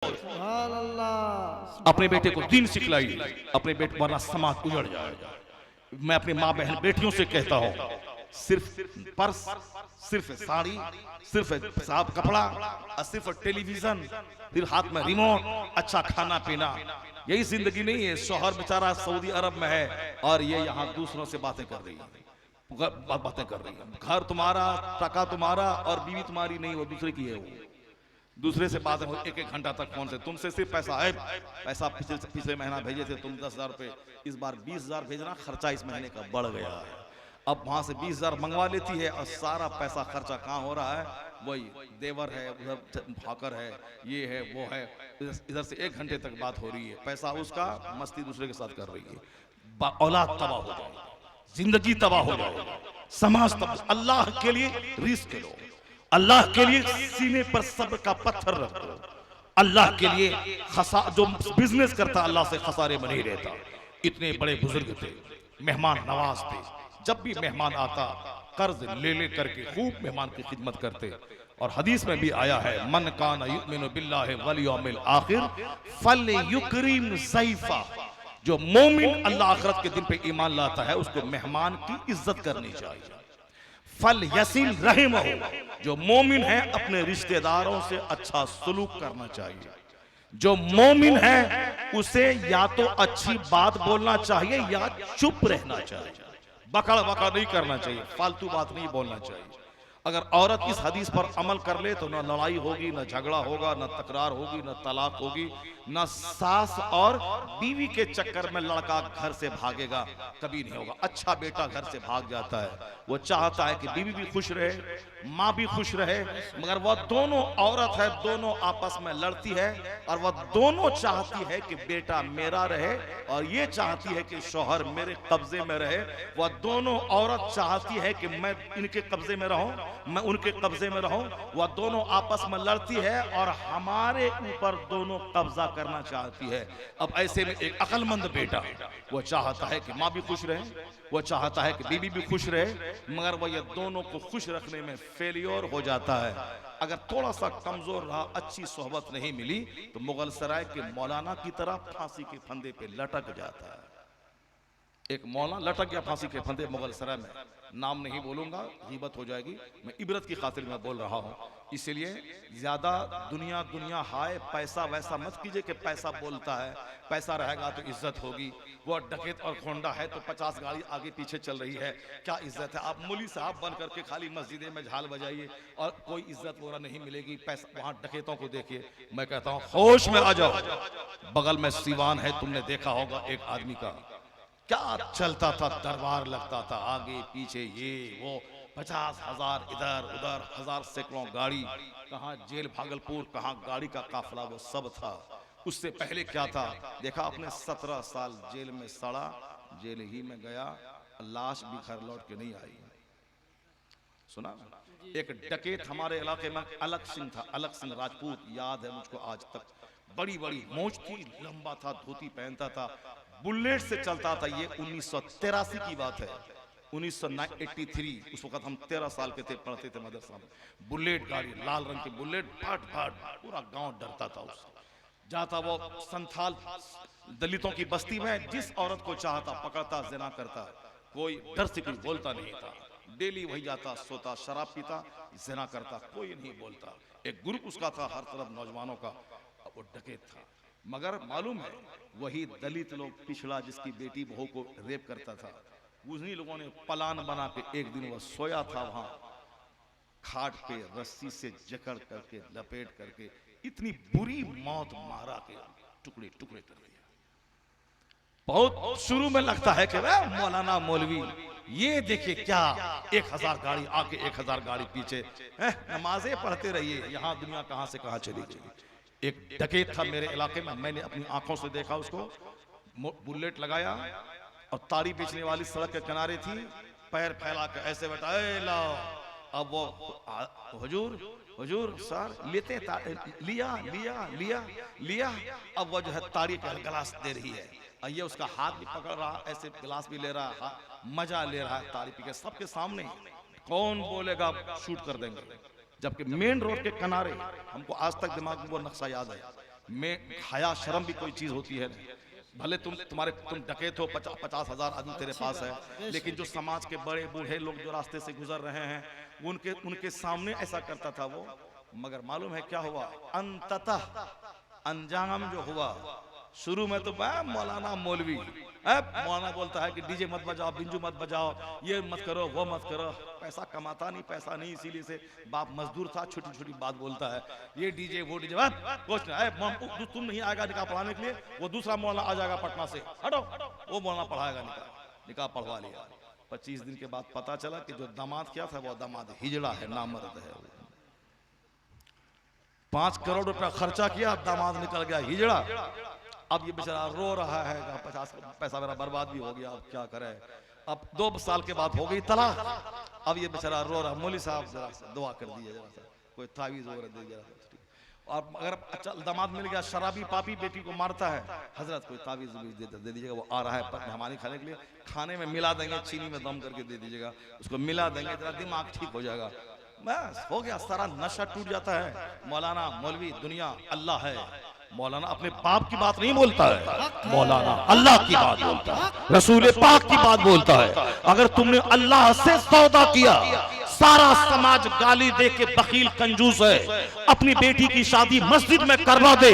सुभान अल्लाह। अपने बेटे को दीन सिखलाई, अपने बेटे वरना समाज उजड़ जाएगा। मैं अपनी माँ बहन बेटियों से कहता हूँ, सिर्फ पर्स, सिर्फ साड़ी, सिर्फ साफ कपड़ा और सिर्फ टेलीविजन, फिर हाथ में रिमोट, अच्छा खाना पीना, यही जिंदगी नहीं है। शौहर बेचारा सऊदी अरब में है और ये यहाँ दूसरों से बातें कर रही है, बातें कर रही है। घर तुम्हारा, टका तुम्हारा और बीवी तुम्हारी नहीं, वो दूसरे की है। वो दूसरे से बात हो, एक घंटा तक फोन से, तुमसे सिर्फ पैसा है, पैसा पिछले महीना भेजे थे तुम 10,000 रुपए, इस बार 20,000 भेजना, खर्चा इस महीने का बढ़ गया है। अब वहां से 20,000 मंगवा लेती है और सारा पैसा खर्चा कहाँ हो रहा है, वही देवर है, उधर भाकर है, ये है वो है, इधर से 1 घंटे तक बात हो रही है, पैसा उसका, मस्ती दूसरे के साथ कर रही है। औलाद तबाह हो जाएगी, जिंदगी तबाह हो जाएगी, समाज तबाह। अल्लाह के लिए रिस्क लो, अल्लाह के लिए सीने पर सब्र का पत्थर रखो, अल्लाह के लिए जो बिजनेस करता अल्लाह से खसारे में नहीं रहता। इतने बड़े बुजुर्ग थे, मेहमान नवाज थे, जब भी मेहमान आता कर्ज ले ले करके खूब मेहमान की खिदमत करते। और हदीस में भी आया है, मन कान युमिनु बिल्लाहि वल यौमिल आखिर फलयुकरिम ज़ैफा। जो मोमिन अल्लाह आखिरत के दिन पे ईमान लाता है उसको मेहमान की इज्जत करनी चाहिए। फल यसील रहीम हो, जो मोमिन है अपने रिश्तेदारों से अच्छा सलूक करना चाहिए। जो मोमिन है उसे या तो अच्छी बात बोलना चाहिए या चुप रहना चाहिए, बकड़ बकड़ नहीं करना चाहिए, फालतू बात नहीं बोलना चाहिए। अगर औरत इस हदीस पर अमल कर ले तो न लड़ाई होगी, न झगड़ा होगा, न तकरार होगी, न तलाक होगी, न सास और बीवी के चक्कर में लड़का घर से भागेगा, कभी नहीं होगा। अच्छा बेटा घर से भाग जाता है, वो चाहता है कि बीवी भी खुश रहे, माँ भी खुश रहे, मगर वह दोनों औरत है, दोनों आपस में लड़ती है और वह दोनों चाहती है कि बेटा मेरा रहे और ये चाहती है कि शौहर मेरे कब्जे में रहे। वह दोनों औरत चाहती है कि मैं इनके कब्जे में रहूं, मैं उनके कब्जे में रहूं। वह दोनों आपस में लड़ती है और हमारे ऊपर दोनों कब्जा करना चाहती है। अब ऐसे में एक अक्लमंद बेटा वो चाहता है कि माँ भी खुश रहे, वो चाहता है कि बीवी भी खुश रहे, मगर वह ये दोनों को खुश रखने में फेलियर हो जाता है। अगर थोड़ा सा कमजोर रहा, अच्छी सोहबत नहीं मिली तो मुगल सराय के मौलाना की तरह फांसी के फंदे पे लटक जाता है। एक मौलाना लटक गया फांसी के फंदे मुगल सराय में, नाम नहीं बोलूंगा, गीबत हो जाएगी, मैं इबरत की खातिर में बोल रहा हूं। इसलिए ज्यादा दुनिया दुनिया हाय पैसा वैसा मत कीजिए कि पैसा बोलता है, पैसा रहेगा तो इज्जत होगी। वो डकैत और खोंडा है तो 50 गाड़ी आगे पीछे चल रही है, क्या इज्जत है? आप मौलवी साहब बन करके खाली मस्जिदे में झाल बजाइए और कोई इज्जत वगैरह नहीं मिलेगी। पैसा वहां डकैतों को देखिए। मैं कहता हूँ होश में आ जाओ। बगल में सीवान है, तुमने देखा होगा एक आदमी का क्या चलता था, दरबार लगता था, आगे पीछे ये वो, 50,000 इधर उधर, हजार सैकड़ों गाड़ी, कहाँ जेल भागलपुर, कहाँ गाड़ी का काफिला, वो सब था। उससे पहले क्या था देखा आपने? 17 साल जेल में सड़ा, जेल ही में गया, लाश भी घर लौट के नहीं आई। सुना? एक डकैत हमारे इलाके में अलग सिंह था, अलग सिंह राजपूत, याद है मुझको आज तक। बड़ी बड़ी मोच थी, लंबा था, धोती पहनता था, बुलेट से चलता था। ये 1983 की बात है, 1983। उस वक्त हम 13 साल के थे, पढ़ते थे मदरसा में। बुलेट गाड़ी, लाल रंग की बुलेट, फट फट, पूरा गांव डरता था उससे। जाता वो संथाल दलितों की बस्ती में, जिस औरत को चाहता पकड़ता, जिना करता, कोई डर से कोई बोलता नहीं था। डेली वही जाता, सोता, शराब पीता, जिना करता, कोई नहीं बोलता। एक ग्रुप उसका था हर तरफ नौजवानों का, वो डकैत था। मगर मालूम है वही दलित लोग, पिछड़ा जिसकी बेटी बहू को रेप करता था, उन्हीं लोगों ने प्लान बना के एक दिन वह सोया था वहां खाट पे, रस्सी से जकड़ करके लपेट करके इतनी बुरी मौत मारा के टुकड़े टुकड़े कर दिया। बहुत शुरू में लगता है कि वह मौलाना मौलवी, ये देखिए क्या 1000 गाड़ी आगे 1000 गाड़ी पीछे, नमाजें पढ़ते रहिए, यहाँ दुनिया कहां से कहां चली गई। एक डकैत था मेरे इलाके में, मैंने अपनी आंखों से देखा उसको। बुलेट लगाया और ताड़ी बेचने वाली सड़क के किनारे थी, पैर फैला कर ऐसे बैठा, लाओ। अब वो हुजूर हुजूर सर लेते, लिया लिया लिया लिया। अब वो जो है ताड़ी का गिलास दे रही है और ये उसका हाथ भी पकड़ रहा, ऐसे गिलास भी ले रहा है, मजा ले रहा है ताड़ी पी के, सबके सामने। कौन बोलेगा शूट कर देंगे। जबकि मेन रोड के किनारे, हमको आज तक दिमाग में वो नक्शा याद है, में हया शर्म भी कोई चीज होती है। भले तुम डकैत हो, 50,000 आदमी तेरे पास है, लेकिन जो समाज के बड़े बूढ़े लोग जो रास्ते से गुजर रहे हैं उनके सामने ऐसा करता था वो। मगर मालूम है क्या हुआ अंततः, अंजाम जो हुआ, शुरू में तो मौलाना मौलवी मौलाना बोलता है कि डीजे मत बजाओ, बिंजू मत बजाओ, ये मत करो, वो मत करो, पैसा कमाता नहीं, पैसा नहीं, इसीलिए से बाप मजदूर था, छोटी छोटी बात बोलता है, ये डीजे वो डीजे कुछ नहीं, तुम नहीं आएगा निकाह पढ़ाने के लिए, वो दूसरा मौलाना आ जाएगा पटना से, हटो, वो मौलाना पढ़ाएगा निकाह पढ़वा लिया। 25 दिन के बाद पता चला कि जो दामाद क्या था वो दामाद हिजड़ा है, नामर्द है। 5 करोड़ रुपया खर्चा किया, दामाद निकल गया हिजड़ा। अब ये बेचारा रो रहा है, 50 पैसा मेरा बर्बाद भी हो गया, अब क्या करे। अब 2 साल के बाद हो गई तलाक, अब ये बेचारा रो रहा, मौलवी साहब जरा सा दुआ कर दीजिए, जरा सा कोई तावीज़ वगैरह दे जरा सा। और अगर अच्छा दामाद मिल गया, शराबी पापी बेटी को मारता है, हजरत कोई तावीज़ दे दीजिएगा, वो आ रहा है मेहमानी खाने के लिए, खाने में मिला देंगे, चीनी में दम करके दे दीजिएगा, उसको मिला देंगे, जरा दिमाग ठीक हो जाएगा, बस हो गया, सारा नशा टूट जाता है। मौलाना मौलवी दुनिया अल्लाह है। मौलाना अपने बाप की बात नहीं बोलता है, मौलाना अल्लाह की बात बोलता है, रसूल पाक की बात बोलता है। अगर तुमने अल्लाह से सौदा किया, सारा समाज गाली दे के बकील कंजूस है, अपनी बेटी की शादी मस्जिद में करवा दे,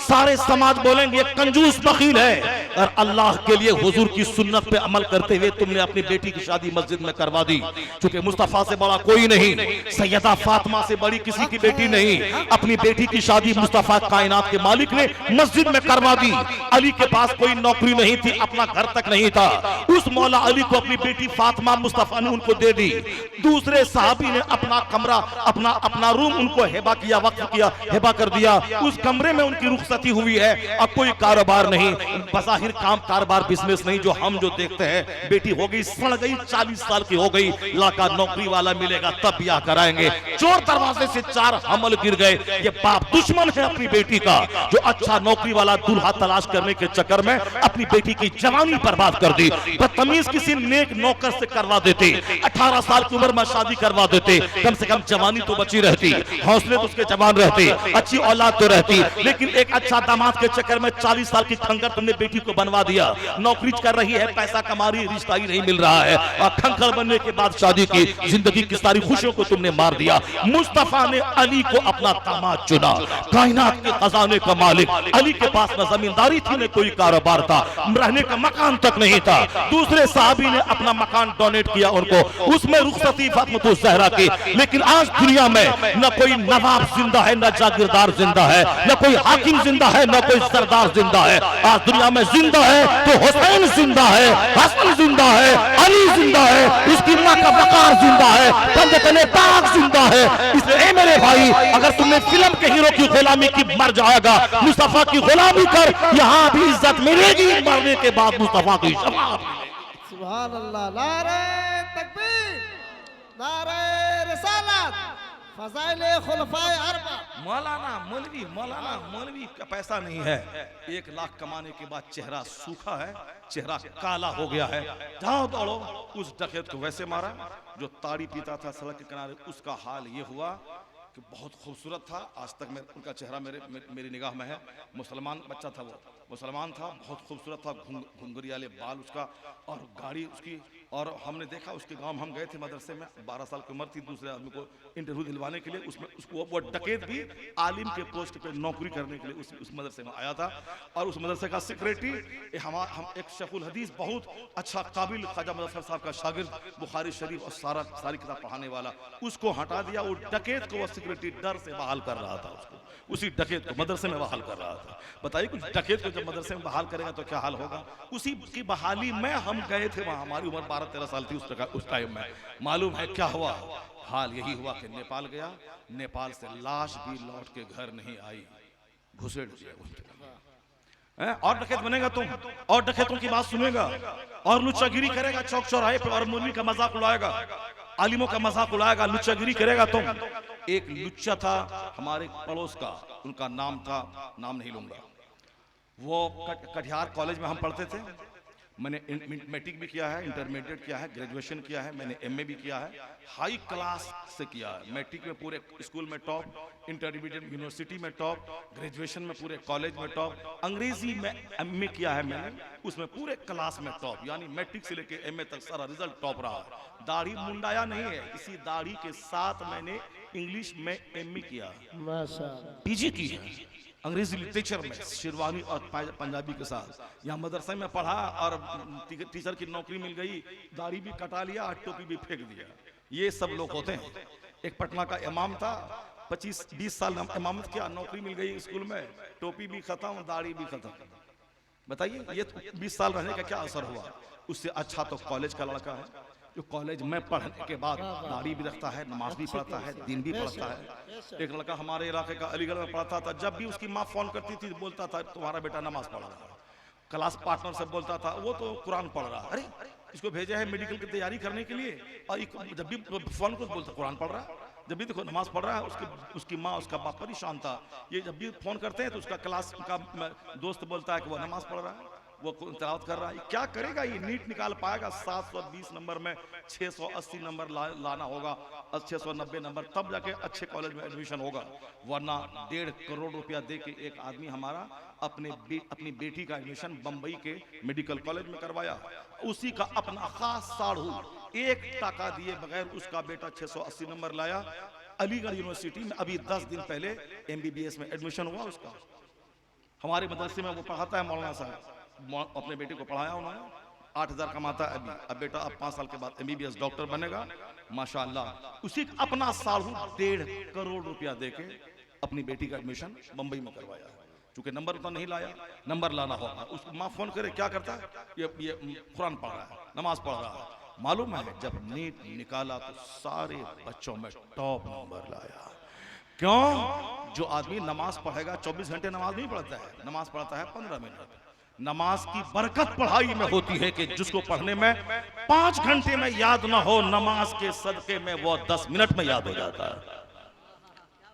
सारे समाज बोलेंगे कंजूस बकील है, और अल्लाह के लिए हुजूर की सुन्नत पे अमल करते हुए तुमने अपनी बेटी की शादी मस्जिद में करवा दी। क्योंकि मुस्तफा से बड़ा कोई नहीं, सैयदा फातिमा से बड़ी किसी की बेटी नहीं, अपनी बेटी की शादी मुस्तफा कायनात के मालिक ने मस्जिद में करवा दी। अली के पास कोई नौकरी नहीं थी, अपना घर तक नहीं था, उस मौला अली को अपनी बेटी फातिमा मुस्तफा ने उनको दे दी। दूसरे साहबी ने अपना कमरा, अपना रूम उनको हिबा किया, वक्फ किया, हिबा कर दिया, उस कमरे में उनकी रुखसती हुई है। अब कोई कारोबार नहीं, बज़ाहिर काम कारोबार बिजनेस नहीं, जो हम जो देखते हैं, बेटी हो गई सड़ गई, 40 साल की हो गई, लड़का नौकरी वाला मिलेगा तब ब्याह कराएंगे, चोर दरवाजे से 4 हमल गिर गए। ये बाप दुश्मन है अपनी बेटी का, जो अच्छा नौकरी वाला दूल्हा तलाश करने के चक्कर में अपनी बेटी की जवानी बर्बाद कर दी। बदतमीज किसी नेक नौकर से करवा देते, 18 साल की उम्र में शादी करवा देते, कम से कम जवानी तो बची रहती, हौसले तो उसके जवान रहते, अच्छी औलाद तो रहती। लेकिन एक अच्छा दामाद के चक्कर में 40 साल की खंकर तुमने बेटी को बनवा दिया, नौकरी कर रही है, पैसा कमा रही, रिश्ता ही नहीं मिल रहा है, और खंकर बनने के बाद शादी की, जिंदगी की सारी खुशियों को तुमने मार दिया। मुस्तफा ने अली को अपना दामाद चुना, कायनात के खजाने का मालिक। अली के पास न जमींदारी थी न कोई कारोबार था, रहने का मकान तक नहीं था। दूसरे साहबी ने अपना मकान डोनेट किया उनको, उसमें रुखसती फातिमा ज़हरा की। लेकिन आज दुनिया में न कोई नवाब जिंदा है, न जागीरदार जिंदा है, न कोई हाकिम जिंदा है, न कोई सरदार जिंदा है। आज दुनिया में जिंदा है तो हुसैन जिंदा है, हसन जिंदा है, अली जिंदा है, उसकी मां का वकार जिंदा है, पंजतने ताक जिंदा है। इसलिए मेरे भाई, अगर तुमने फिल्म के हीरो की गुलामी की मर जाएगा, मुस्तफा की गुलामी कर, यहाँ भी इज्जत मिलेगी, मरने के बाद मुस्तफा की शफाअत। सुभान अल्लाह, नारे तकबीर, नारे रिसालत, फज़ाइल खुलफाए अरबा। मौलाना मौलवी का पैसा नहीं है, 1 लाख कमाने के बाद चेहरा सूखा है, चेहरा काला हो गया है, जाओ दौड़ो। उस डकैत को वैसे मारा जो ताड़ी पीता था सड़क के किनारे, उसका हाल ये हुआ कि बहुत खूबसूरत था, आज तक उनका चेहरा मेरी निगाह में है। मुसलमान बच्चा था, वो मुसलमान था, बहुत खूबसूरत था, घुंघरियाले बाल उसका, और गाड़ी उसकी। और हमने देखा उसके गांव में, हम गए थे मदरसे में, 12 साल की उम्र थी, दूसरे आदमी को इंटरव्यू दिलवाने के लिए, उसमें उसको वो डकैत भी आलिम के पोस्ट पे नौकरी करने के लिए उस मदरसे में आया था। और उस मदरसे का सेक्रेटरी हम एक शेखुल हदीस, बहुत अच्छा काबिल ख्वाजा मदरसा साहब का शागिर्द, बुखारी शरीफ और सारी किताब पढ़ाने वाला, उसको हटा दिया। वो डकैत को वो सेक्रेटरी डर से बहाल कर रहा था, उसको, उसी डकैत को मदरसे में बहाल कर रहा था। बताइए, कुछ डकैत को जब मदरसे में बहाल करेगा तो क्या हाल होगा। उसी की बहाली में हम गए थे वहां, हमारी उम्र 12-13 साल थी उस टाइम में। मालूम है क्या हुआ, हाल यही हुआ कि नेपाल गया, नेपाल से लाश भी लौट के घर नहीं आई, घुसेड़ दिया। और डकैत बनेगा तुम, और डकैतों की बात सुनेगा, और लुच्चागिरी करेगा चौक चौराहे पे, और मौलवी का मजाक उड़ाएगा, आलिमों का मजाक उड़ाएगा, लुच्चागिरी करेगा तुम। एक लुच्चा था हमारे पड़ोस का, उनका नाम था, नाम नहीं लूंगा, वो कटिहार कॉलेज में हम पढ़ते थे। मैंने मैट्रिक भी किया है, इंटरमीडिएट किया है, ग्रेजुएशन किया है, मैंने एमए भी किया है, हाई क्लास से किया है। मैट्रिक में पूरे स्कूल में टॉप, इंटरमीडिएट यूनिवर्सिटी में टॉप, ग्रेजुएशन में पूरे कॉलेज में टॉप, अंग्रेजी में एमए किया है मैंने, उसमें पूरे क्लास में टॉप, यानी मैट्रिक से लेकर एमए तक सारा रिजल्ट टॉप रहा। दाढ़ी मुंडाया नहीं है, इसी दाढ़ी के साथ मैंने इंग्लिश में एमए किया, माशाअल्लाह, पीजी की है अंग्रेजी लिटरेचर में, शेरवानी और पंजाबी के साथ। यहाँ मदरसे में पढ़ा और टीचर की नौकरी मिल गई, दाढ़ी भी कटा लिया, टोपी भी फेंक दिया। ये सब लोग होते हैं। एक पटना का इमाम था, 25-20 साल इमामत किया, नौकरी मिल गई स्कूल में, टोपी भी खत्म, दाढ़ी भी खत्म। बताइए ये 20 साल रहने का क्या असर हुआ? उससे अच्छा तो कॉलेज का लड़का है जो कॉलेज में पढ़ने के बाद दाढ़ी भी रखता है, नमाज भी पढ़ता है, दिन भी पढ़ता है। एक लड़का हमारे इलाके का अलीगढ़ में पढ़ता था, जब भी उसकी माँ फोन करती थी बोलता था तुम्हारा बेटा नमाज पढ़ रहा है। क्लास पार्टनर से बोलता था वो तो कुरान पढ़ रहा है, अरे इसको भेजे है मेडिकल की तैयारी करने के लिए, और जब भी फोन को बोलता कुरान पढ़ रहा है, जब भी देखो नमाज पढ़ रहा है। उसकी माँ उसका बाप परेशान था, ये जब भी फोन करते हैं तो उसका क्लास का दोस्त बोलता है कि वो नमाज पढ़ रहा है, वो तिलावत कर रहा है। क्या करेगा ये? नीट निकाल पाएगा? 720 नंबर में 680 नंबर लाना होगा, 690 नंबर, तब जाके अच्छे कॉलेज में एडमिशन होगा। वरना 1.5 करोड़ रुपया दे के एक आदमी हमारा अपनी बेटी का एडमिशन बंबई के मेडिकल कॉलेज में करवाया। उसी का अपना खास साढ़ू 1 टका दिए बगैर उसका बेटा 680 नंबर लाया। अलीगढ़ यूनिवर्सिटी में अभी 10 दिन पहले MBBS में एडमिशन हुआ उसका। हमारे मदरसे में वो पढ़ाता है, मौलाना साहब, अपने बेटे को पढ़ाया उन्होंने, 8,000 कमाता है अभी। अब बेटा अब 5 साल के बाद MBBS डॉक्टर बनेगा माशाअल्लाह। उसी अपना साढ़ू 1.5 करोड़ रुपया देके अपनी बेटी का एडमिशन बंबई में करवाया। चूंकि नंबर तो नहीं लाया, नंबर लाना होगा। उसको माँ फोन करे, क्या करता है? ये कुरान पढ़ रहा है, नमाज पढ़ रहा है। मालूम है जब नीट निकाला तो सारे बच्चों में टॉप नंबर लाया। क्यों? जो आदमी नमाज पढ़ेगा 24 घंटे नमाज नहीं पढ़ता है, नमाज पढ़ता है 15 मिनट। नमाज की बरकत पढ़ाई में होती है कि जिसको पढ़ने में 5 घंटे में याद ना हो, नमाज के सदके में वो 10 मिनट में याद हो जाता है।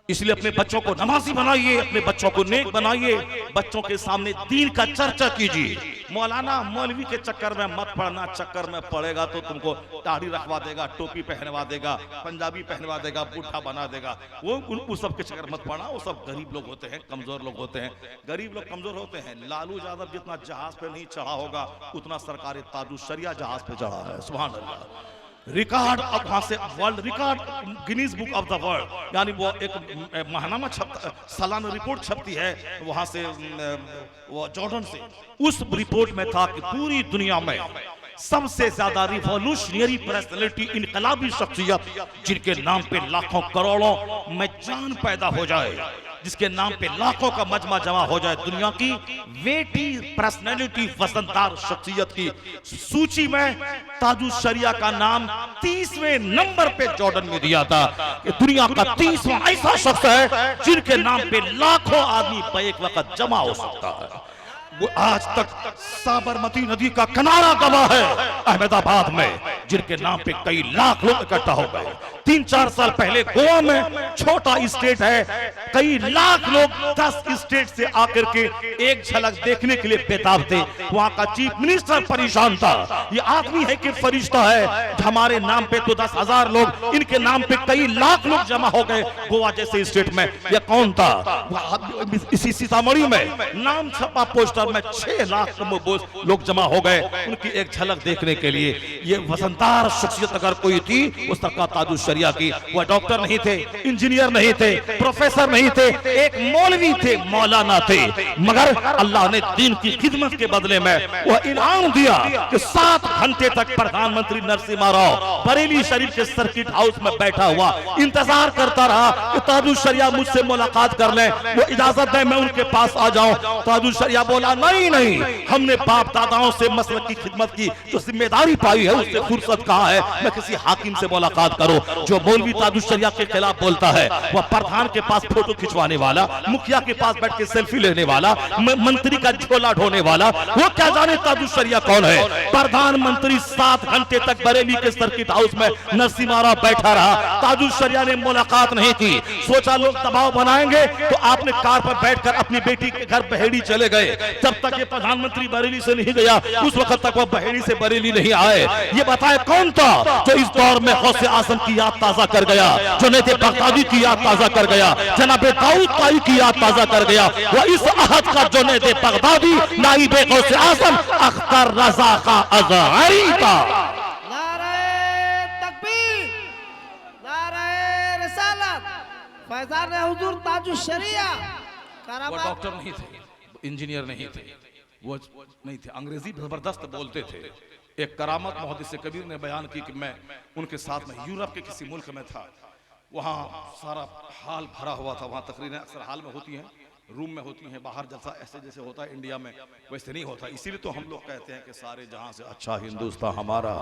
इसलिए अपने बच्चों को नमाजी बनाइए, अपने बच्चों को नेक बनाइए, बच्चों के सामने दीन का चर्चा कीजिए। मौलाना मौलवी के चक्कर में मत पढ़ना, चक्कर में पड़ेगा तो तुमको दाढ़ी रखवा देगा, टोपी पहनवा देगा, पंजाबी पहनवा देगा, बूढ़ा बना देगा। वो सब के चक्कर मत पड़ना, वो सब गरीब लोग होते हैं, कमजोर लोग होते हैं। गरीब लोग कमजोर होते हैं। लालू यादव जितना जहाज पे नहीं चढ़ा होगा उतना सरकार ताजुश शरिया जहाज पे चढ़ा है। सुभान अल्लाह। रिकॉर्ड अब वहां से world record, Guinness book of the world, यानी वो एक माहनामा छपता, सालाना रिपोर्ट छपती है वहां से, वो जॉर्डन से। उस रिपोर्ट में था कि पूरी दुनिया में सबसे ज्यादा रिवॉल्यूशनरी पर्सनैलिटी, इनकलाबी शख्सियत, जिनके नाम पे लाखों करोड़ों में जान पैदा हो जाए, जिसके नाम पे लाखों का मजमा जमा हो जाए, दुनिया की वेटी पर्सनैलिटी, वजनदार शख्सियत की सूची में ताजुश शरिया का नाम 30वें नंबर पे जॉर्डन में दिया था कि दुनिया का 30वां ऐसा शख्स है जिनके नाम पे लाखों आदमी पे एक वक्त जमा हो सकता है। वो आज तक साबरमती नदी का किनारा गवाह है अहमदाबाद में, जिनके नाम पे कई लाख लोग इकट्ठा हो गए। 3-4 साल पहले गोवा में, छोटा स्टेट है, कई लाख लोग 10 स्टेट से आकर के एक झलक देखने के लिए बेताब थे। वहां का चीफ मिनिस्टर परेशान था, ये आदमी है कि फरिश्ता है? हमारे नाम पे तो 10,000 लोग, इनके नाम पे कई लाख लोग जमा हो गए गोवा जैसे स्टेट में। ये कौन था? इसी सीतामढ़ी में नाम छपा पोस्टर में 6 लाख लोग जमा हो गए उनकी एक झलक देखने के लिए। ये वजनदार शख्सियत अगर कोई थी उस तक का ताजुश शरिया की। वह डॉक्टर नहीं थे, इंजीनियर नहीं थे, प्रोफेसर नहीं थे, एक मौलवी थे, मौलाना थे, मगर अल्लाह ने दीन की खिदमत के बदले में वह इनाम दिया कि 7 घंटे तक प्रधानमंत्री नरसिम्हा राव बरेली शरीफ के सर्किट हाउस में बैठा हुआ इंतजार करता रहा कि ताजुश शरिया मुझसे मुलाकात कर ले, वो इजाजत दे मैं उनके पास आ जाऊं। ताजुश शरिया बोला नहीं, हमने बाप दादाओं से मसलक की खिदमत की, जो जिम्मेदारी पाई है उससे फुर्सत कहां है मैं किसी हाकिम से मुलाकात करूं। जो मौलवी ताजुश शरिया के खिलाफ बोलता है वह प्रधान के पास फोटो खिंचवाने वाला, मुखिया के पास बैठ के सेल्फी लेने वाला, मंत्री का झोला ढोने वाला, वो क्या जाने ताजुश शरिया कौन है। प्रधानमंत्री 7 घंटे तक बरेली के सर्किट हाउस में नरसिम्हा राव बैठा रहा, ताजुश शरिया ने मुलाकात नहीं की। सोचा लोग दबाव बनाएंगे तो आपने कार पर बैठकर अपनी बेटी के घर बहेड़ी चले गए, जब तक ये प्रधानमंत्री बरेली से नहीं गया उस वक्त तक वो बहेड़ी से बरेली नहीं आए। ये बताए कौन था जो इस दौर में गौसे आजम की याद ताजा कर गया, जुनैद बगदादी की याद ताजा कर गया, जनाब दाऊद ताई की याद ताजा कर गया। वो इस अहद का जुनैद बगदादी नाइब गौसे आजम अख्तर रजा का अज़हरी था। नारे तकबीर, नारे रिसालत, फैजान हुजूर ताजुश शरिया। वो डॉक्टर नहीं थे, इंजीनियर नहीं थे, वो नहीं थे, अंग्रेजी जबरदस्त बोलते थे। एक करामत मुहद्दिस कबीर ने बयान की कि मैं उनके साथ में यूरोप के किसी मुल्क में था, वहाँ सारा हाल भरा हुआ था। वहाँ तकरीरें अक्सर हाल में होती हैं, रूम में होती हैं, बाहर जलसा ऐसे जैसे होता है इंडिया में वैसे नहीं होता। इसीलिए तो हम लोग कहते हैं कि सारे जहां से अच्छा हिंदुस्तान हमारा,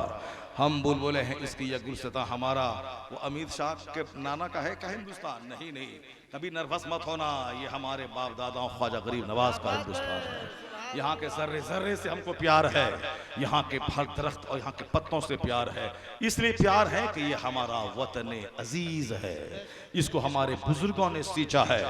हम बुलबुले हैं इसकी यह गुलसिता हमारा। वो अमित शाह के नाना का है क्या हिंदुस्तान? नहीं नहीं, कभी नर्वस मत होना, ये हमारे बाप दादाओं ख्वाजा गरीब नवाज का हिंदुस्तान है। यहाँ के जर्रे जर्रे से हमको प्यार है, यहाँ के फल दरख्त और यहाँ के पत्तों से प्यार है। इसलिए प्यार है कि ये हमारा वतन अजीज है, इसको हमारे बुजुर्गों ने सींचा है।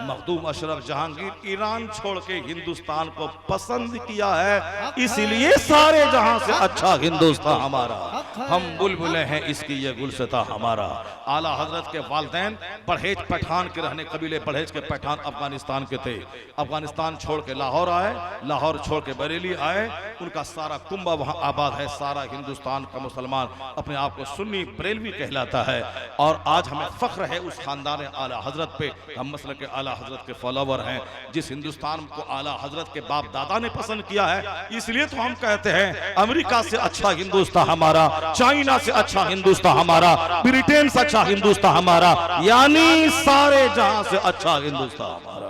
मखदूम अशरफ जहांगीर ईरान छोड़ के हिंदुस्तान को पसंद किया है, इसलिए सारे जहां से अच्छा हिंदुस्तान हमारा, हम बुलबुले हैं इसकी ये गुलसिता हमारा। आला हजरत के वालिदैन बड़हेज पठान के रहने, कबीले बड़हेज के पठान अफगानिस्तान के थे। अफगानिस्तान छोड़ के लाहौर आए, लाहौर छोड़ के बरेली आए, उनका सारा कुंबा वहां आबाद है। सारा हिंदुस्तान का मुसलमान अपने आप को सुन्नी बरेलवी कहलाता है। और आज हमें फख्र है उस खानदान आला हजरत पे, हम मसलक के आला हजरत के फॉलोवर हैं। जिस हिंदुस्तान को आला हजरत के बाप दादा ने पसंद किया है, इसलिए तो हम कहते हैं अमेरिका से अच्छा हिंदुस्तान हमारा, चाइना से अच्छा हिंदुस्तान हमारा, ब्रिटेन से अच्छा हिंदुस्तान हमारा, यानी सारे जहां से अच्छा हिंदुस्तान हमारा।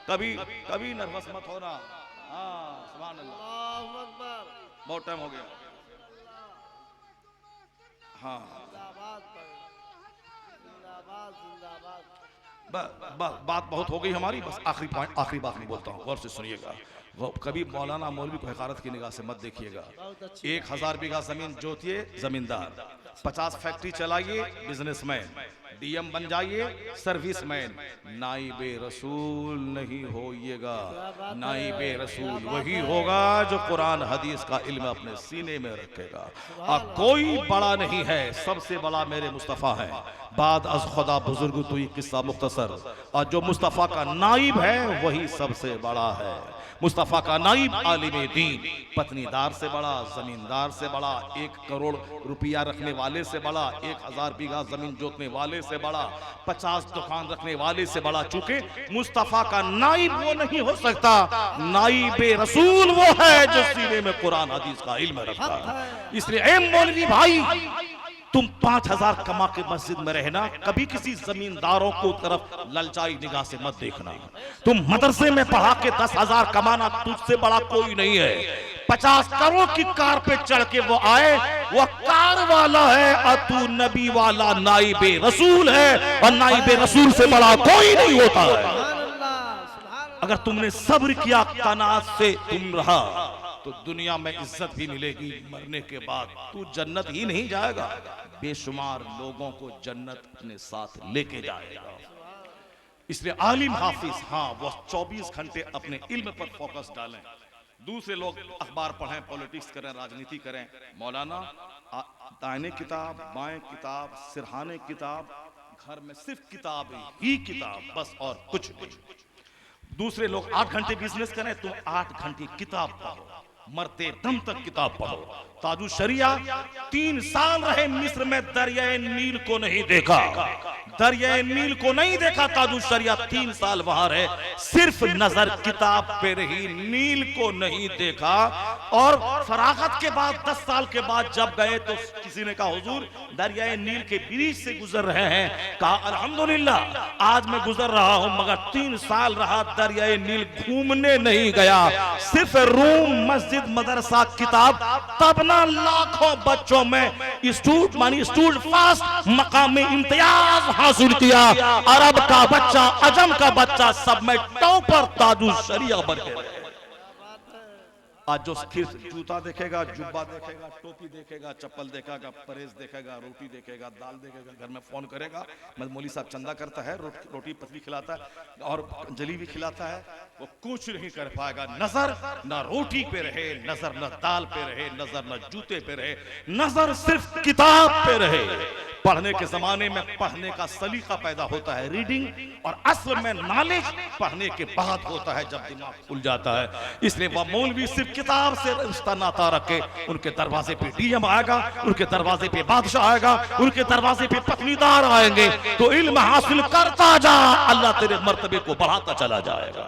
कभी कभी नर्वस मत होना। सुभान अल्लाह, अल्लाहु अकबर। बहुत टाइम हो गया। हाँ, जिंदाबाद, जिंदाबाद, जिंदाबाद। बात बहुत हो गई हमारी, बस आखिरी पॉइंट, आखिरी बात नहीं बोलता हूँ, गौर से सुनिएगा। कभी मौलाना मौलवी को हकारत की निगाह से मत देखिएगा। 1000 बीघा जमीन जोतिए जमींदार, 50 फैक्ट्री चलाइए बिजनेसमैन, डीएम बन जाइए सर्विसमैन, नाइबे रसूल नहीं होइएगा। नाइबे रसूल वही होगा जो कुरान हदीस का इल्म अपने सीने में रखेगा। कोई बड़ा नहीं है, सबसे बड़ा मेरे मुस्तफ़ा है। बाद अज खुदा बुजुर्ग तो ये किस्सा मुख्तसर, और जो मुस्तफ़ा का नाइब है वही सबसे बड़ा है। मुस्तफ़ा का नाइब आलिम दीन, पत्नीदार से बड़ा, जमींदार से बड़ा, 1 करोड़ रुपया रखने वाले से बड़ा, 1000 बीघा जमीन जोतने वाले से बड़ा, 50 दुकान रखने वाले से बड़ा। चूंकि मुस्तफ़ा का नाइब वो नहीं हो सकता, नाइबे रसूल वो है जो सीने में कुरान हदीस का इल्म रखता है। इसलिए ए मौलवी भाई, तुम 5000 कमा के मस्जिद में रहना, कभी किसी जमींदारों को तरफ ललचाई निगाह से मत देखना। तुम मदरसे में पढ़ा के 10,000 कमाना, तुझसे बड़ा कोई नहीं है। 50 करोड़ की कार पे चढ़ के वो आए, वो कार वाला है और तू नबी वाला नाइबे रसूल है, और नाइबे रसूल से बड़ा कोई नहीं होता है। अगर तुमने सब्र किया, कनात से तुम रहा, तो दुनिया में इज्जत भी मिलेगी, मरने के बाद तू जन्नत ही नहीं जाएगा, बेशुमार लोगों को जन्नत अपने साथ लेके जाएगा। इसलिए आलिम हाफिज, हाँ, वो 24 घंटे अपने इल्म पर फोकस डालें। दूसरे लोग अखबार पढ़ें, पॉलिटिक्स करें, राजनीति करें। मौलाना दाहिने किताब, बाएं किताब, सिरहाने किताब, घर में सिर्फ किताब ही किताब, बस और कुछ नहीं। दूसरे लोग 8 घंटे बिजनेस करें, तुम 8 घंटे किताब पढ़ो, मरते दम तक किताब पढ़ो। ताजुश शरिया 3 साल रहे मिस्र में, दरियाए नील को नहीं देखा, दरियाए नील को नहीं देखा। ताजुश शरिया 3 साल वहां रहे, सिर्फ नजर किताब पे रही, नील को नहीं देखा। और फरागत के बाद 10 साल के बाद जब गए तो किसी ने कहा हुजूर दरियाए नील के बीच से गुजर रहे हैं। कहा अल्हम्दुलिल्लाह, आज मैं गुजर रहा हूं, मगर 3 साल रहा दरियाए नील घूमने नहीं गया, सिर्फ रूम, मस्जिद, मदरसा, किताब। तब ना लाखों बच्चों में स्टूड फास्ट मकाम इम्तियाज हासिल किया। अरब का बच्चा, अजम का बच्चा, सब में टॉपर ताजुश शरिया बन गए। आज जो जूता देखेगा, जुब्बा देखेगा, टोपी देखेगा, चप्पल देखेगा, परहेज देखेगा, रोटी देखेगा, दाल देखेगा, घर में फोन करेगा, मौलवी साहब चंदा करता है, रोटी पतली खिलाता है और जलेबी खिलाता है, वो कुछ नहीं कर पाएगा। नजर न रोटी पे रहे, नजर न दाल पे रहे, नजर न जूते पे रहे, नजर सिर्फ किताब पे रहे। पढ़ने के जमाने में पढ़ने का सलीका पैदा होता है, रीडिंग, और असल में नॉलेज पढ़ने के बाद होता है जब दिमाग खुल जाता है। इसलिए वह मौलवी सिर्फ किताब से रिश्ता नाता रखे, उनके दरवाजे पे डीएम आएगा, उनके दरवाजे पे बादशाह आएगा, उनके दरवाजे पे पत्नीदार आएंगे, तो इल्म हासिल करता जा, अल्लाह तेरे मर्तबे को बढ़ाता चला जाएगा।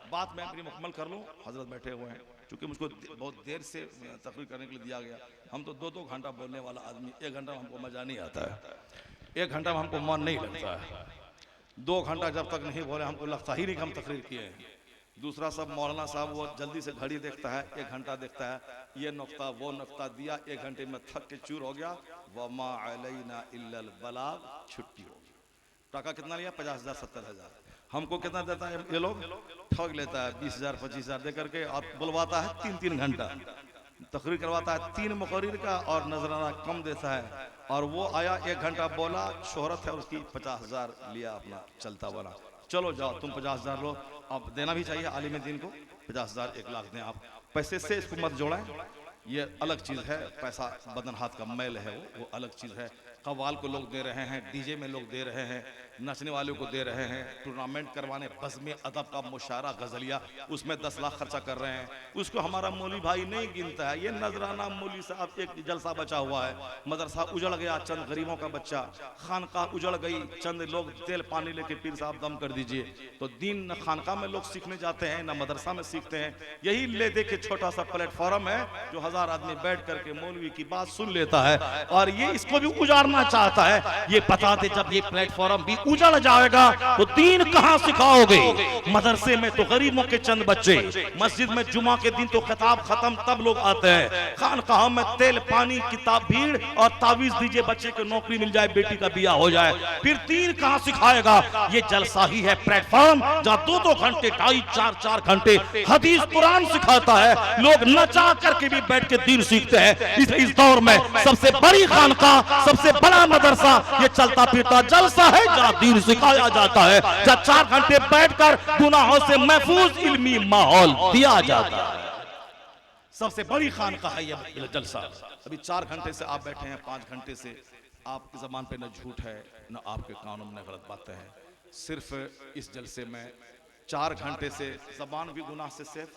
बात मैं अपनी मुकम्मल कर लूं, हजरत बैठे हुए हैं, क्योंकि मुझको बहुत देर से तकरीर करने के लिए दिया गया। हम तो 2-2 घंटा बोलने वाला आदमी, 1 घंटा में हमको मजा नहीं आता है, 1 घंटा में हमको मन नहीं लगता है। 2 घंटा जब तक नहीं बोले हमको लगता ही नहीं कि हम तकरीर किए हैं। दूसरा सब मौलाना साहब वो जल्दी से घड़ी देखता है, 1 घंटा देखता है, ये नुक्ता वो नुक्ता दिया, 1 घंटे में थक के चूर हो गया। वमा अलैना इल्लल बलाग, छुट्टी हो गई। टाका कितना लिया? 50,000 70,000। हमको कितना देता है ये लोग? ठग लेता है 20,000 25,000 दे करके, आप बुलवाता है 3-3 घंटा, तकरीर करवाता है 3 मुकर्रिर का, और नजराना कम देता है। और वो आया 1 घंटा बोला, शोहरत है उसकी, 50,000 लिया अपना, चलता बना। चलो जाओ तुम 50,000 लो, अब देना भी चाहिए आलिम दीन को 50,000 1 लाख दें आप। पैसे से इसको मत जोड़ें, ये अलग चीज़ है, पैसा बदन हाथ का मैल है, वो अलग चीज़ है। कव्वाल को लोग दे रहे हैं, डीजे में लोग दे रहे हैं, नचने वालों को दे रहे हैं, टूर्नामेंट करवाने, बज़्म अदब का मुशायरा गजलिया, उसमें 10 लाख खर्चा कर रहे हैं, उसको हमारा मौलवी भाई नहीं गिनता है। ये नजराना मौलवी साहब एक जलसा बचा हुआ है, मदरसा उजड़ गया, चंद गरीबों का बच्चा, खानकाह उजड़ गई, चंद लोग तेल पानी लेके पीर साहब दम कर दीजिए। तो दीन न खानकाह में लोग सीखने जाते हैं, न मदरसा में सीखते हैं। यही ले दे के छोटा सा प्लेटफॉर्म है जो 1000 आदमी बैठ करके मौलवी की बात सुन लेता है, और ये इसको भी उजाड़ना चाहता है। ये बता दे, जब ये प्लेटफॉर्म भी उजड़ जाएगा तो दीन कहां सिखाओगे? मदरसे में तो गरीबों के चंद बच्चे, मस्जिद में जुमा के दिन तो खिताब खत्म तब लोग आते हैं, खानकाह में तेल पानी किताब भीड़, और तावीज दीजिए बच्चे को नौकरी मिल जाए, बेटी का बियाह हो जाए, फिर दीन कहां सिखाएगा? ये जलसा ही है प्लेटफॉर्म जहां 2-2 घंटे 2.5-4 घंटे हदीस कुरान सिखाता है। लोग नचा करके भी बैठ के दीन सीखते हैं। इस दौर में सबसे बड़ी खानकाह, सबसे बड़ा मदरसा ये चलता फिरता जलसा है जहां दीन सिखाया जाता है, जहां 4 घंटे बैठकर गुनाहों से महफूज इल्मी माहौल दिया जाता है। सबसे बड़ी खानकाह है ये जलसा। अभी 4 घंटे से आप बैठे हैं, 5 घंटे से आपकी जबान पे न झूठ है, न आपके कानों में गलत बातें हैं। सिर्फ इस जलसे में 4 घंटे से जबान भी गुनाह से सेफ,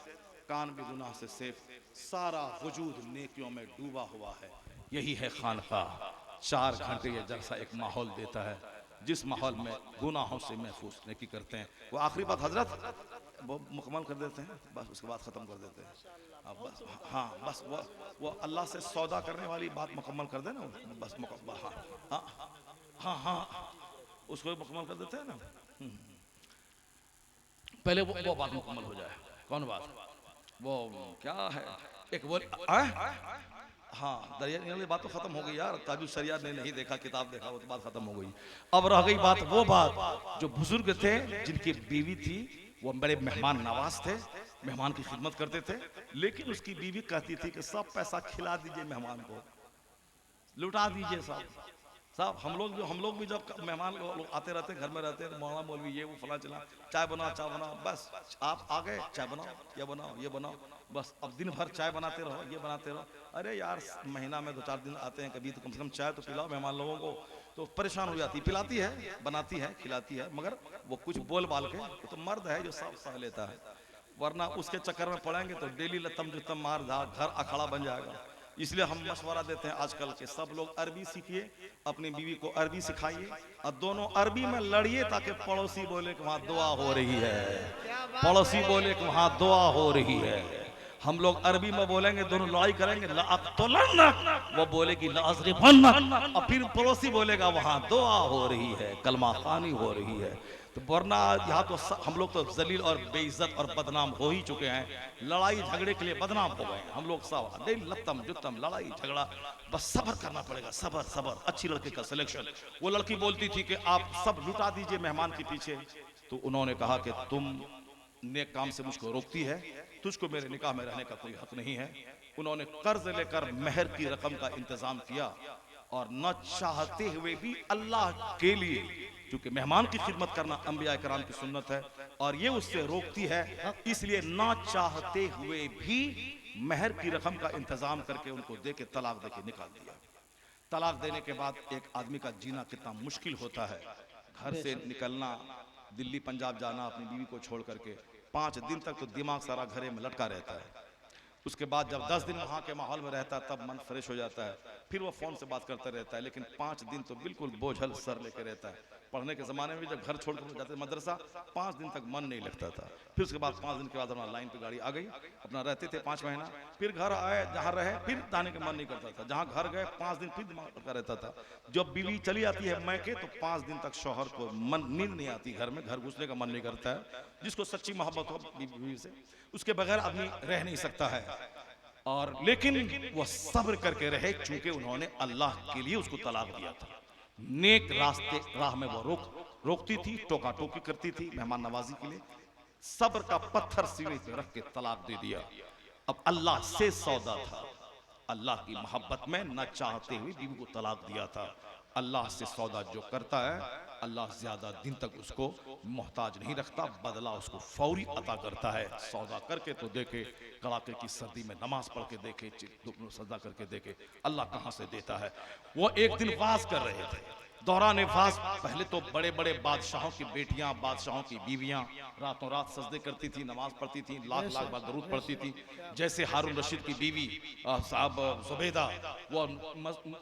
कान भी गुनाह से सेफ, सारा वजूद नेकियों में डूबा हुआ है। यही है खानकाह। 4 घंटे ये जलसा एक माहौल देता है, जिस माहौल में गुनाहों से महफूज नेकी करते हैं। वो आखिरी बात हजरत वो मुकम्मल कर देते हैं, बस उसके बाद ख़त्म कर देते हैं। बस हाँ, बस वो अल्लाह से सौदा करने वाली बात मुकम्मल कर देना, बस मुकम्मल। हाँ हाँ हाँ हाँ, उसको मुकम्मल कर देते हैं ना। पहले वो बात मुकम्मल हो जाए। कौन बात? वो क्या है, एक वो हाँ, दरिया वाली बात तो खत्म हो गई यार। ताजुल शरिया ने नहीं देखा, किताब देखा, वो तो बात खत्म हो गई। अब रह गई बात, वो बात जो बुजुर्ग थे जिनकी बीवी थी, वो बड़े मेहमान नवाज थे, मेहमान की खिदमत करते थे, लेकिन उसकी बीवी कहती थी कि सब पैसा खिला दीजिए मेहमान को, लुटा दीजिए साहब। हम लोग भी जब मेहमान लोग आते रहते, घर में रहते हैं, मौलाना मौलवी ये वो फला चला, चाय बनाओ, बस आप आ गए, चाय बनाओ, ये बनाओ, बस अब दिन भर चाय बनाते रहो, ये बनाते रहो। अरे यार, महीना में 2-4 दिन आते हैं कभी, तो कम से कम चाय तो पिलाओ मेहमान लोगों को। तो परेशान हो जाती, पिलाती है, बनाती है, खिलाती है, मगर वो कुछ बोल बाल के, तो मर्द है जो सब सह लेता है, वरना उसके चक्कर में पड़ेंगे तो डेली लतम जुतम मार घर अखाड़ा बन जाएगा। इसलिए हम मशवरा देते हैं आजकल के सब लोग अरबी सीखिए, अपनी बीवी को अरबी सिखाइए, और दोनों अरबी में लड़िए, ताकि पड़ोसी बोले कि वहाँ दुआ हो रही है, पड़ोसी बोले कि वहाँ दुआ हो रही है। हम लोग अरबी में बोलेंगे, दोनों लड़ाई करेंगे, वो बोलेगी और फिर पड़ोसी बोलेगा वहाँ दुआ हो रही है, कलमा खानी हो रही है। तो वरना यहाँ तो हम लोग तो जलील और बेइज्जत और बदनाम हो ही चुके हैं। लड़ाई झगड़े के लिए बदनाम हो गए हम लोग सब, लत्तम जुत्तम लड़ाई झगड़ा। बस सब्र करना पड़ेगा, सब्र। अच्छी लड़की का सिलेक्शन। वो लड़की बोलती थी कि आप सब लुटा दीजिए मेहमान के पीछे, तो उन्होंने कहा कि तुम नेक काम से मुझको रोकती है, तुझको मेरे निकाह में रहने का कोई हक नहीं है। उन्होंने कर्ज लेकर मेहर की रकम का इंतजाम किया और न चाहते हुए भी अल्लाह के लिए, क्योंकि मेहमान की खिदमत करना अंबिया कराम की सुन्नत है और ये उससे रोकती है, इसलिए न चाहते हुए भी मेहर की रकम का इंतजाम करके उनको दे के तलाक दे के निकाल दिया। तलाक देने के बाद एक आदमी का जीना कितना मुश्किल होता है, घर से निकलना, दिल्ली पंजाब जाना अपनी बीवी को छोड़ करके, 5 दिन तक तो दिमाग सारा घरे में लटका रहता है। उसके बाद जब 10 दिन वहाँ के माहौल में रहता है तब मन फ्रेश हो जाता है, फिर वो फोन से बात करता रहता है, लेकिन 5 दिन तो बिल्कुल बोझल सर लेके रहता है। पढ़ने के ज़माने में जब घर छोड़कर जाते मदरसा, 5 दिन तक मन नहीं लगता था। फिर उसके बाद 5 दिन के बाद अपना लाइन पे गाड़ी आ गई, अपना रहते थे 5 महीना, फिर घर आए, जहाँ रहे, फिर जाने का मन नहीं करता था। जहाँ घर गए 5 दिन फिर दिमाग लगा रहता था। जब बीवी चली आती है मैके तो 5 दिन तक शौहर को नींद नहीं आती, घर में घर घुसने का मन नहीं करता है। जिसको सच्ची मोहब्बत हो बीवी से, उसके बगैर आदमी रह नहीं सकता है। और लेकिन वो सब्र करके रहे, चूंकि उन्होंने अल्लाह के लिए उसको तलाक दिया था। नेक रास्ते राह में वो रोकती थी, टोका टोकी करती थी मेहमान नवाजी के लिए, सब्र का पत्थर सीने पे रख के तलाक दे दिया। अब अल्लाह से सौदा था, अल्लाह की मोहब्बत में न चाहते हुए बीवी को तलाक दिया था। अल्लाह से सौदा जो करता है, अल्लाह ज्यादा दिन तक उसको मोहताज नहीं रखता, बदला उसको फौरी अता करता है। सौदा करके तो देखे, कड़ाके की सर्दी में नमाज पढ़ के देखे, सजदा करके देखे, अल्लाह कहाँ से देता है। वो एक दिन वाज कर रहे थे, दौरान वाज पहले तो बड़े बड़े बादशाहों की बेटियां, बादशाहों की बीवियां रातों रात सजदे करती थी, नमाज पढ़ती थी, लाख लाख बार दरूद पढ़ती थी। जैसे हारून रशीद की बीवी साहब जुबैदा, वो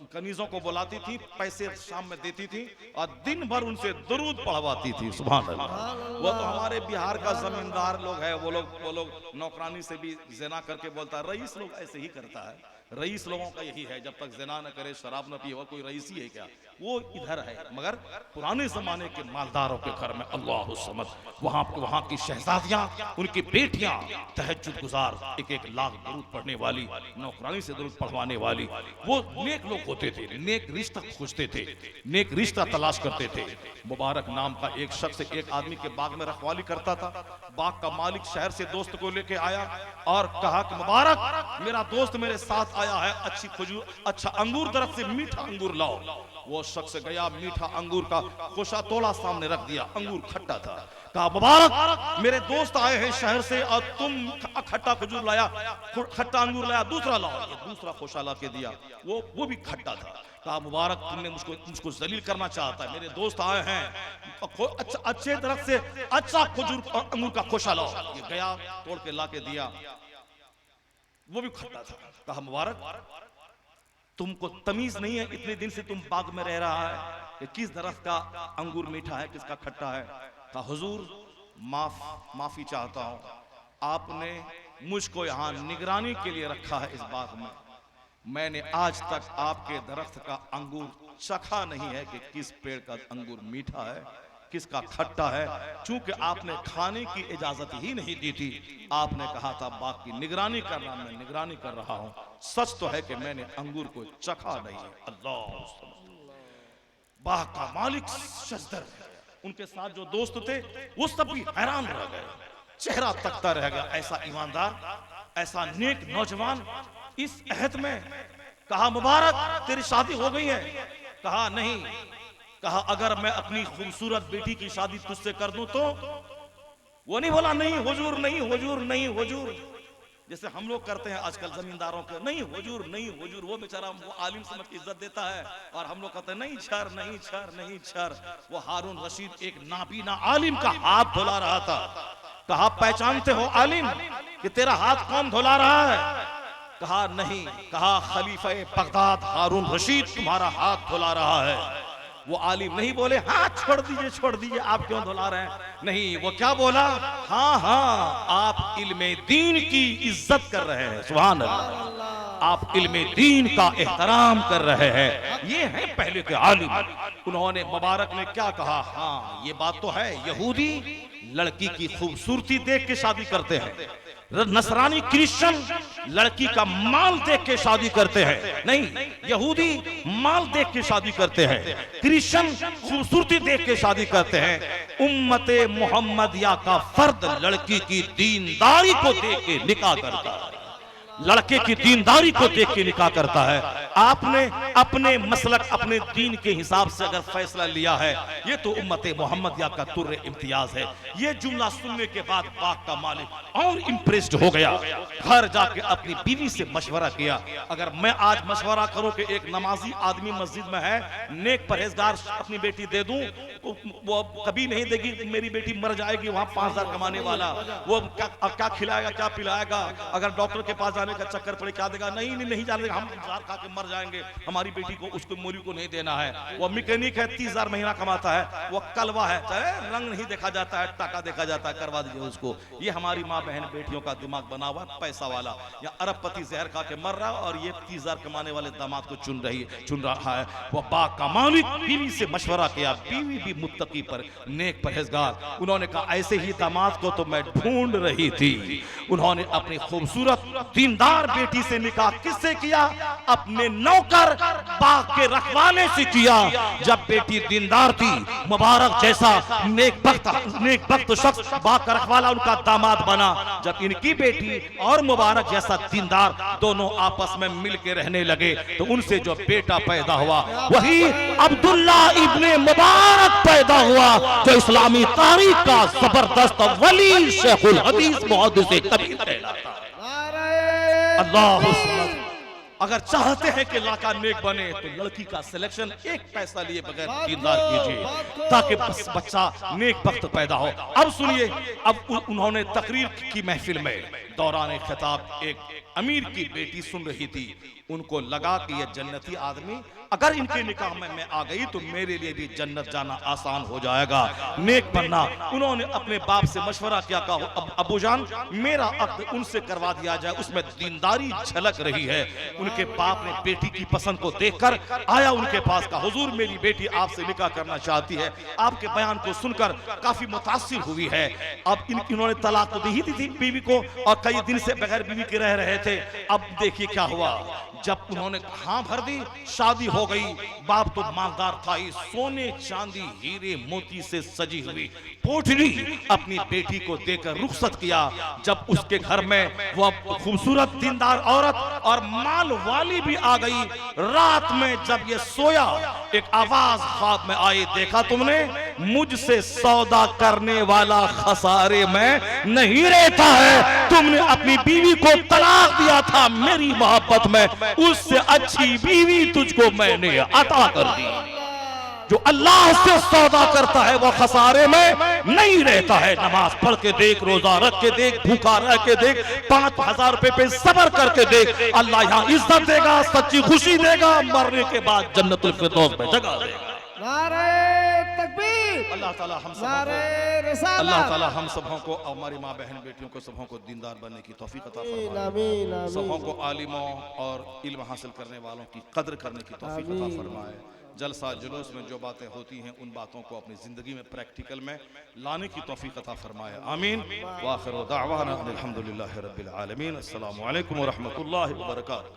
कनीजों को बुलाती थी, पैसे शाम में देती थी और दिन भर उनसे दरूद पढ़वाती थी। सुभान अल्लाह। वो तो हमारे बिहार का जमींदार लोग है, वो लोग नौकरानी से भी ज़िना करके बोलता है, रईस लोग ऐसे ही करता है। रईस लोगों का यही है, जब तक ज़िना न करे, शराब न पिए, वो कोई रईसी है क्या? वो इधर है। मगर पुराने जमाने के मालदारों के घर में अल्लाह समझ, वहाँ की शहजादियां, उनकी बेटियां तहज्जुद गुजार, एक लाख दरूद पढ़ने वाली, नौकरानी से दरूद पढ़वाने वाली, वो नेक लोग होते थे, नेक रिश्ता खोजते थे, नेक रिश्ता तलाश करते थे। मुबारक नाम का एक शख्स एक आदमी के बाग में रखवाली करता था। बाग का मालिक शहर से दोस्त को लेके आया और कहा कि मुबारक, मेरा दोस्त मेरे साथ आया है, अच्छी खजूर, अच्छा अंगूर दरख्त से मीठा अंगूर लाओ। वो शख्स गया, मीठा अंगूर का खोशा तोड़ा, सामने रख दिया, अंगूर खट्टा था। कहा मुबारक, मेरे दोस्त आए हैं शहर से और तुम खट्टा खजूर लाया, खट्टा अंगूर लाया, दूसरा लाओ। ये दूसरा खोशा ला के दिया, वो भी खट्टा था। कहा मुबारक, तुमने मुझको जलील करना चाहता है, मेरे दोस्त आए हैं, अच्छे दरख्त से अच्छा खजूर अंगूर का खोशा लाओ। ये गया, तोड़ के ला के दिया, वो भी खट्टा था। कहा मुबारक, तुमको तमीज नहीं है, इतने दिन से तुम बाग में रह रहा है कि किस दरख्त का अंगूर मीठा है, किसका खट्टा है। कहा हुजूर, माफी चाहता हूं, आपने मुझको यहाँ निगरानी के लिए रखा है इस बाग में, मैंने आज तक आपके दरख्त का अंगूर चखा नहीं है कि किस पेड़ का अंगूर मीठा है, किसका खट्टा है। चूंकि आपने खाने की इजाजत ही नहीं दी थी, आपने कहा था बाग की निगरानी करना, मैं निगरानी कर रहा हूं। सच तो है कि मैंने अंगूर को चखा नहीं। अल्लाह। बाग का मालिक शजदर, उनके साथ जो दोस्त थे वो सब भी हैरान रह गए, चेहरा तकता रह गया। ऐसा ईमानदार, ऐसा नेक नौजवान इस अहद में। कहा मुबारक, तेरी शादी हो गई है? कहा नहीं। कहा अगर मैं अपनी खूबसूरत बेटी की शादी तुझसे कर दूं तो? वो नहीं बोला नहीं हुजूर, नहीं हुजूर, नहीं हुजूर, जैसे हम लोग करते हैं आजकल जमींदारों के, नहीं हुजूर, नहीं हुजूर। वो बेचारा वो आलिम समझ के इज्जत देता है और हम लोग कहते हैं नहीं छर, नहीं छर, नहीं छर। वो हारून रशीद एक नाबीना आलिम का हाथ धुला रहा था। कहा पहचानते हो आलिम कि तेरा हाथ कौन धुला रहा है? कहा नहीं। कहा खलीफा बगदाद हारून रशीद तुम्हारा हाथ धुला रहा है। वो आलिम नहीं बोले हाँ छोड़ दीजिए, आप क्यों धुला रहे हैं? नहीं, वो क्या बोला? हाँ हाँ, आप इल्मे दीन की इज्जत कर रहे हैं। सुभान अल्लाह। आप इल्मे दीन का एहतराम कर रहे हैं। ये है पहले के आलिम। उन्होंने मुबारक ने क्या कहा? हाँ ये बात तो है, यहूदी लड़की की खूबसूरती देख के शादी करते हैं, नसरानी क्रिश्चियन लड़की का माल देख के शादी करते हैं, नहीं, यहूदी माल देख के शादी करते हैं, क्रिश्चियन खूबसूरती देख के शादी करते हैं। उम्मते मोहम्मदिया का फर्द लड़की की दीनदारी को देख के निकाह करता है, लड़के की दीनदारी को देख के निकाह करता है। आपने अपने मसलक अपने दीन के हिसाब से अगर फैसला लिया है, ये तो उम्मते मोहम्मदिया का तुर्रे इम्तियाज है। ये जुमला सुनने के बाद बाग का मालिक और इम्प्रेस्ड हो गया, घर जाके अपनी बीवी से मशवरा किया। अगर मैं आज मशवरा करूं कि एक नमाजी आदमी मस्जिद में है, नेक परहेजगार अपनी बेटी दे दूं, वो कभी नहीं देगी, मेरी बेटी मर जाएगी, वहां 5,000 कमाने वाला वो क्या खिलाएगा क्या पिलाएगा, अगर डॉक्टर के पास जाने का चक्कर पड़े क्या देगा, नहीं जाने देगा, हम जार खा के मर जाएंगे, हमारी बेटी को उसको मौलवी को नहीं देना है। वो मैकेनिक है, 30,000 महीना कमाता है, वो कलवा है, रंग नहीं देखा जाता है, टाका देखा जाता है, करवा दीजिए उसको। ये हमारी माँ बहन बेटियों का दिमाग बना हुआ पैसा वाला, या अरबपति जहर खा के मर रहा है और ये 30,000 कमाने वाले दामाद को चुन रहा है। वो बाग का मालिक बीवी से मशवरा किया, बीवी भी मुत्तकी पर नेक परहेजगार। उन्होंने कहा ऐसे ही दामाद को तो मैं ढूंढ रही थी। उन्होंने अपनी खूबसूरत दीनदार बेटी से निकाह किससे किया? अपने नौकर बाग के रखवाले से किया। जब बेटी दीनदार थी, मुबारक जैसा नेक वक्त शख्स बाग का रखवाला उनका दामाद बना। जब इनकी बेटी और मुबारक जैसा दीनदार दोनों आपस में मिल के रहने लगे तो उनसे जो बेटा पैदा हुआ वही अब्दुल्ला इब्ने मुबारक पैदा हुआ, जो इस्लामी तारीख का जबरदस्त वली शेखुल हदीस मुहद्दिस कबीर कहलाता है। अल्लाह अगर चाहते हैं कि लड़का नेक बने तो लड़की का सिलेक्शन एक पैसा लिए बगैर दीनदार कीजिए, ताकि बस बच्चा नेक वक्त पैदा हो। अब सुनिए, अब उन्होंने तकरीर की महफिल में दौरान खिताब एक अमीर की बेटी सुन रही थी। उनको लगा कि ये जन्नती आदमी अगर इनके निकाह में मैं आ गई तो मेरे लिए भी जन्नत जाना आसान हो जाएगा, नेक बनना। उन्होंने अपने बाप से मशवरा किया, कहा अबू जान मेरा अक्द उनसे करवा दिया जाए, उसमें दीनदारी झलक रही है। उनके बाप ने बेटी की पसंद को देखकर आया उनके पास, कहा हुजूर मेरी बेटी आपसे निकाह करना चाहती है। आपके बयान को सुनकर काफी मुतासिर हुई है। अब इन्होंने तलाक तो दी थी बीवी को और कई दिन से बगैर बीवी के रह रहे थे। अब देखिए क्या हुआ, जब उन्होंने हाँ भर दी, शादी हो गई। बाप तो मालदार था ही, सोने चांदी हीरे मोती से सजी हुई पोटली अपनी बेटी को देकर रुखसत किया। जब उसके घर में वो खूबसूरत दीनदार औरत और माल वाली भी आ गई, रात में जब ये सोया एक आवाज ख्वाब में आई, देखा तुमने मुझसे सौदा करने वाला खसारे में नहीं रहता है, तुमने अपनी बीवी को तलाक दिया था, मेरी मोहब्बत में उससे अच्छी बीवी तुझको मैंने अता कर दी। जो अल्लाह से सौदा करता है वो खसारे में नहीं रहता है। नमाज पढ़ के देख, रोजा रख के देख, भूखा रह के देख, 5,000 रुपए पे सबर करके देख, अल्लाह यहाँ इज्जत देगा, सच्ची खुशी देगा, मरने के बाद जन्नतुल फिरदौस में जगह देगा। नारे तकबीर, अल्लाह ताला हम सबों को और हमारी माँ बहन बेटियों को सबों को दीनदार बनने की तौफीक अता फरमाए, सबों को आलिमों और इल्म हासिल करने वालों की कद्र करने की तौफीक अता फरमाए। जलसा जुलूस में जो बातें होती हैं उन बातों को अपनी जिंदगी में प्रैक्टिकल में लाने की तौफीक अता फरमाए। आमीन। व आखिर दावाना अल्हम्दुलिल्लाहि रब्बिल आलमीन। अस्सलामु अलैकुम व रहमतुल्लाहि व बरकातहू।